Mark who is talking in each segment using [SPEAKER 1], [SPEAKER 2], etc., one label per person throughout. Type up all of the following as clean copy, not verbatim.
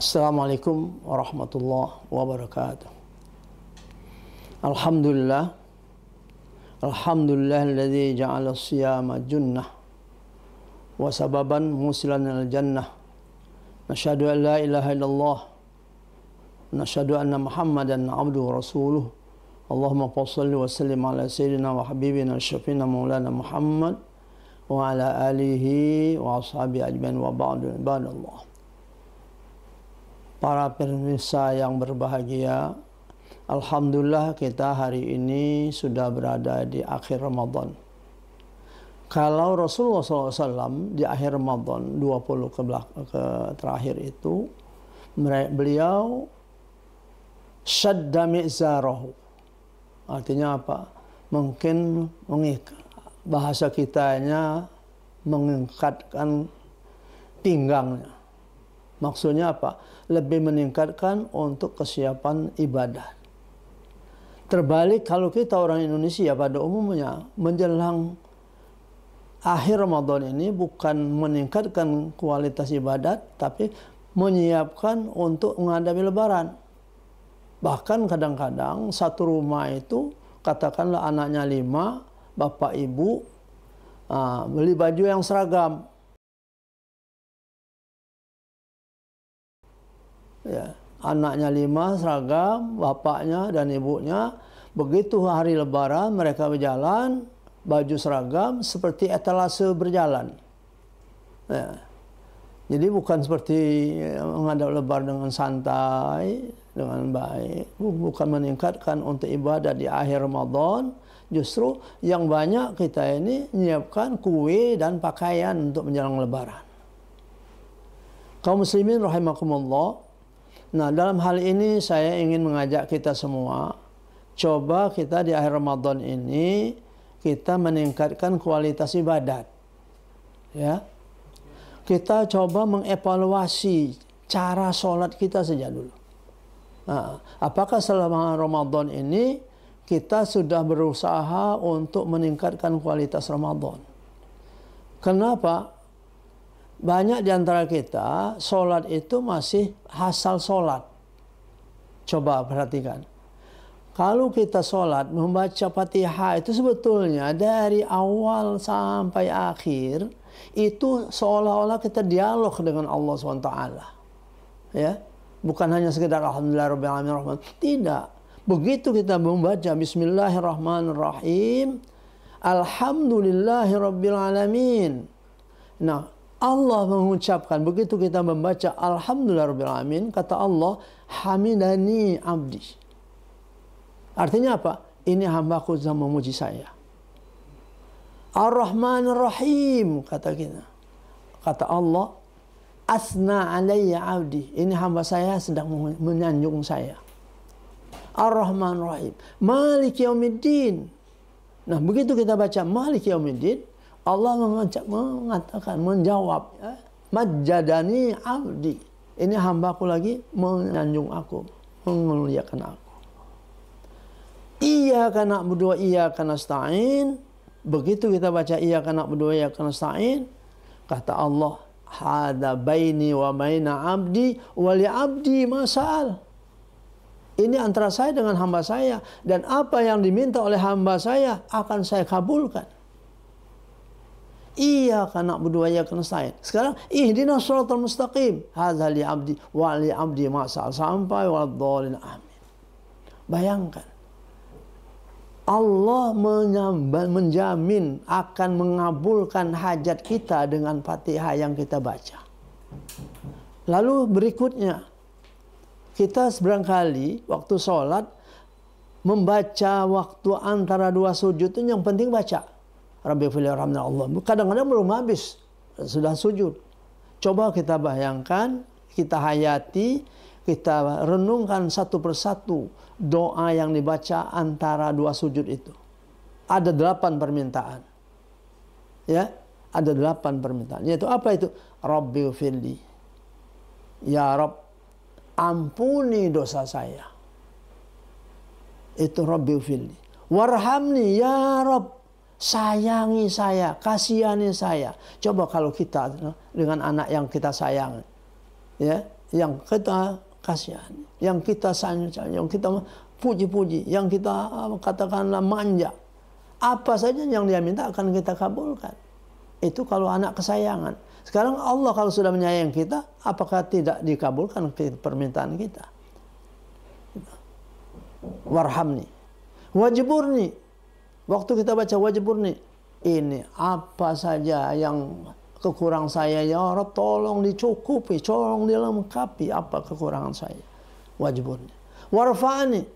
[SPEAKER 1] Assalamualaikum warahmatullahi wabarakatuh. Alhamdulillah. Alhamdulillahilladzi ja'ala as-siyama junnah wa sababan musilan ilal jannah. Nasyhadu an la ilaha illallah. Nasyhadu anna Muhammadan abduhu wa rasuluh. Allahumma shalli wa sallim ala sayyidina wa habibina syafiina maulana Muhammad wa ala alihi wa ashabihi ajmain wa ba'du. Ibadallah. Para pemirsa yang berbahagia, alhamdulillah kita hari ini sudah berada di akhir Ramadan. Kalau Rasulullah SAW di akhir Ramadan 20 ke terakhir itu, beliau syadda mi'zarahu. Artinya apa? Mungkin bahasa kitanya mengangkatkan pinggangnya. Maksudnya apa? Lebih meningkatkan untuk kesiapan ibadah. Terbalik kalau kita orang Indonesia pada umumnya menjelang akhir Ramadan ini bukan meningkatkan kualitas ibadat, tapi menyiapkan untuk menghadapi Lebaran. Bahkan kadang-kadang satu rumah itu katakanlah anaknya 5, bapak ibu beli baju yang seragam. Ya, anaknya 5 seragam, bapaknya dan ibunya. Begitu hari Lebaran mereka berjalan baju seragam seperti etalase berjalan. Ya. Jadi bukan seperti menghadap Lebaran dengan santai, dengan baik. Bukan meningkatkan untuk ibadah di akhir Ramadan. Justru yang banyak kita ini menyiapkan kue dan pakaian untuk menjelang Lebaran. Kaum muslimin rahimakumullah. Nah, dalam hal ini saya ingin mengajak kita semua, coba kita di akhir Ramadan ini kita meningkatkan kualitas ibadat. Ya. Kita coba mengevaluasi cara sholat kita sejak dulu. Nah, apakah selama Ramadan ini kita sudah berusaha untuk meningkatkan kualitas Ramadan? Kenapa? Banyak di antara kita sholat itu masih asal sholat. Coba perhatikan. Kalau kita sholat membaca Fatihah itu sebetulnya dari awal sampai akhir itu seolah-olah kita dialog dengan Allah SWT. Ya, bukan hanya sekedar Alhamdulillahirobbilalamin. Tidak. Begitu kita membaca Bismillahirrahmanirrahim, Alhamdulillahirobbilalamin. Nah, Allah mengucapkan, begitu kita membaca Alhamdulillahirobbilalamin, kata Allah, hamidani abdi. Artinya apa? Ini hambaku yang memuji saya. Ar-Rahmanir-Rahim, kata kita. Kata Allah, asna alayya abdi. Ini hamba saya sedang menyanjung saya. Ar-Rahmanir-Rahim. Maliki yaumiddin. Nah, begitu kita baca Maliki yaumiddin, Allah mengatakan, menjawab, ya, majjadani abdi. Ini hambaku lagi menyanjung aku, memuliakan aku. Iyyaka na'budu wa iyyaka nasta'in. Begitu kita baca iyyaka na'budu wa iyyaka nasta'in, kata Allah, hada baini wa baina abdi wa li abdi masal. Ini antara saya dengan hamba saya, dan apa yang diminta oleh hamba saya akan saya kabulkan. Iyyaka na'budu wa iyyaka nasta'in. Sekarang ihdinas shiratal mustaqim. Hadza li 'abdi wa li 'abdi ma sa'al, sampai waladhdallin amin. Bayangkan. Allah menjamin akan mengabulkan hajat kita dengan Fatihah yang kita baca. Lalu berikutnya, kita seberangkali waktu sholat membaca waktu antara dua sujud itu yang penting baca. Rabbi fili rahmana Allah. Kadang-kadang belum habis, sudah sujud. Coba kita bayangkan, kita hayati, kita renungkan satu persatu doa yang dibaca antara dua sujud itu. Ada 8 permintaan. Ya, ada 8 permintaan. Yaitu apa itu? Rabbi fili. Ya Rabb, ampuni dosa saya. Itu Rabbi fili. Warhamni ya Rabb. Sayangi saya, kasihani saya. Coba kalau kita dengan anak yang kita sayang, ya, yang kita kasihani, yang kita sayang, yang kita puji-puji, yang kita katakanlah manja. Apa saja yang dia minta akan kita kabulkan. Itu kalau anak kesayangan. Sekarang Allah kalau sudah menyayangi kita, apakah tidak dikabulkan permintaan kita? Warhamni, wajburni. Waktu kita baca wajburni, ini apa saja yang kekurangan saya, ya Rabb, tolong dicukupi, tolong dilengkapi apa kekurangan saya. Wajburni. Warfa'ni.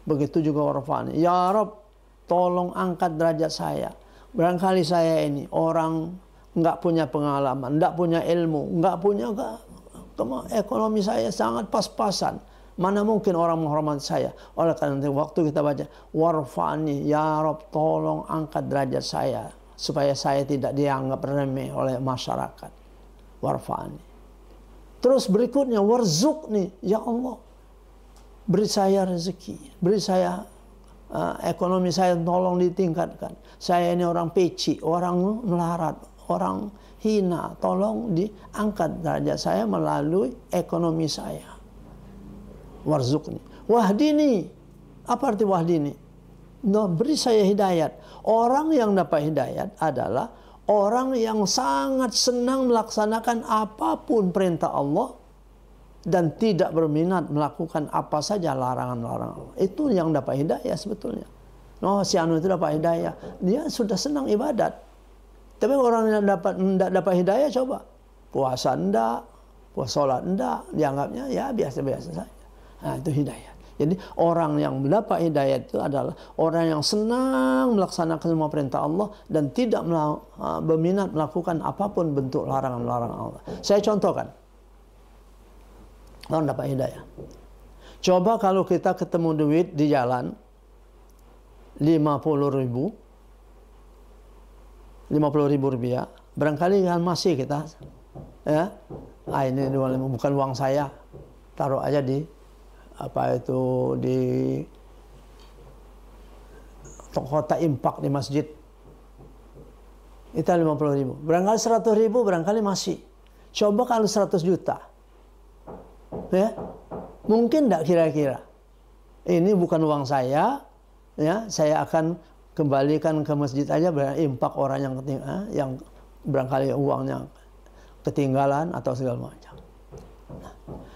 [SPEAKER 1] Begitu juga warfa'ni. Ya Rabb, tolong angkat derajat saya. Barangkali saya ini orang nggak punya pengalaman, nggak punya ilmu, nggak punya ekonomi saya sangat pas-pasan. Mana mungkin orang menghormati saya. Oleh karena itu waktu kita baca warfa'ni, ya Rabb, tolong angkat derajat saya supaya saya tidak dianggap remeh oleh masyarakat. Warfa'ni. Terus berikutnya warzuqni, ya Allah, beri saya rezeki, beri saya ekonomi saya tolong ditingkatkan. Saya ini orang peci, orang melarat, orang hina, tolong diangkat derajat saya melalui ekonomi saya. Warzuqni. Wahdini. Apa arti wahdini? No, beri saya hidayat. Orang yang dapat hidayat adalah orang yang sangat senang melaksanakan apapun perintah Allah dan tidak berminat melakukan apa saja larangan-larangan Allah. Itu yang dapat hidayah sebetulnya. No, si anu itu dapat hidayah. Dia sudah senang ibadat. Tapi orang yang tidak dapat hidayah, coba puasa enggak, sholat enggak, dianggapnya ya biasa-biasa saja. Nah, itu hidayah. Jadi orang yang mendapat hidayah itu adalah orang yang senang melaksanakan semua perintah Allah dan tidak berminat melakukan apapun bentuk larangan-larangan Allah. Saya contohkan. Orang dapat hidayah. Coba kalau kita ketemu duit di jalan 50.000 rupiah, barangkali kan masih kita, ya, ini bukan uang saya, taruh aja di di kotak infak di masjid. Itu 50.000. Barangkali 100.000, barangkali masih. Coba kalau 100 juta. Ya, mungkin enggak kira-kira? Ini bukan uang saya, ya, saya akan kembalikan ke masjid aja, infak orang yang barangkali uangnya ketinggalan atau segala macam.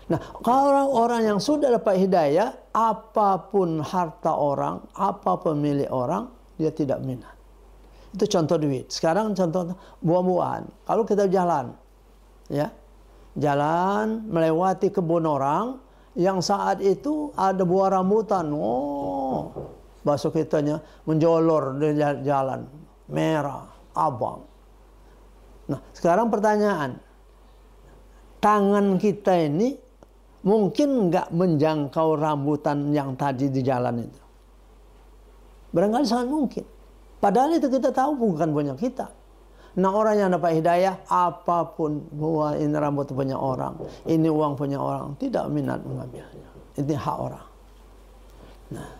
[SPEAKER 1] Nah, kalau orang yang sudah dapat hidayah, apapun harta orang, apapun milik orang, dia tidak minat. Itu contoh duit. Sekarang contoh buah-buahan. Kalau kita jalan, ya, jalan melewati kebun orang yang saat itu ada buah rambutan, bakso kitanya menjolor di jalan, merah, abang. Nah, sekarang pertanyaan, tangan kita ini mungkin nggak menjangkau rambutan yang tadi di jalan itu. Barangkali sangat mungkin. Padahal itu kita tahu bukan punya kita. Nah, orang yang dapat hidayah, apapun buah ini rambut punya orang, ini uang punya orang, tidak minat mengambilnya. Itu hak orang. Nah,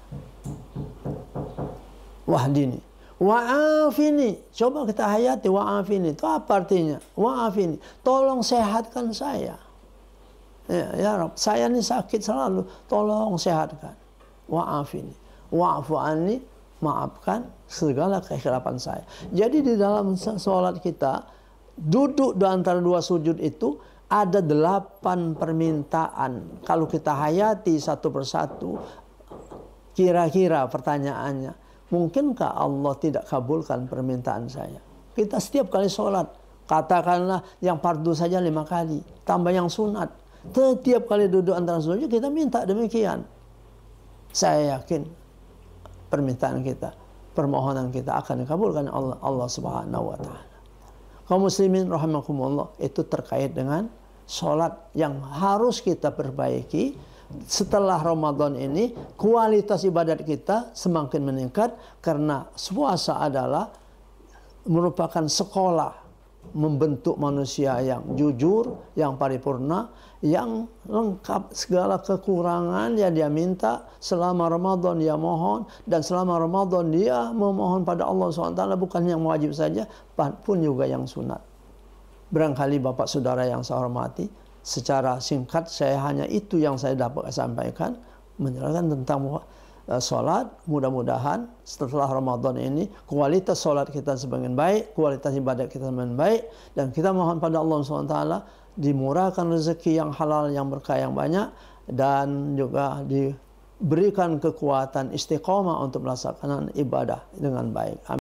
[SPEAKER 1] wahdini, wa'afini. Coba kita hayati wa'afini. Itu apa artinya? Wa'afini. Tolong sehatkan saya. Ya Rabb, saya ini sakit selalu, tolong sehatkan. Wa'afini, wa'fu anni, maafkan segala kekhilafan saya. Jadi di dalam sholat kita, duduk di antara dua sujud itu ada 8 permintaan. Kalau kita hayati satu persatu, kira-kira pertanyaannya, mungkinkah Allah tidak kabulkan permintaan saya? Kita setiap kali sholat, katakanlah yang fardu saja 5 kali, tambah yang sunat. Setiap kali duduk antara sujud kita minta demikian. Saya yakin permintaan kita, permohonan kita akan dikabulkan Allah Subhanahu wa taala. Kaum muslimin rahimakumullah, itu terkait dengan sholat yang harus kita perbaiki. Setelah Ramadan ini kualitas ibadat kita semakin meningkat karena puasa adalah merupakan sekolah membentuk manusia yang jujur, yang paripurna, yang lengkap segala kekurangan yang dia minta selama Ramadan dia mohon, dan selama Ramadan dia memohon pada Allah SWT bukan yang wajib saja, pun juga yang sunat. Barangkali Bapak Saudara yang saya hormati, secara singkat saya hanya itu yang saya dapat sampaikan, menjelaskan tentang solat. Mudah-mudahan setelah Ramadan ini kualitas solat kita semakin baik, kualitas ibadat kita semakin baik, dan kita mohon pada Allah SWT dimurahkan rezeki yang halal, yang berkah, yang banyak, dan juga diberikan kekuatan istiqamah untuk melaksanakan ibadah dengan baik. Amin.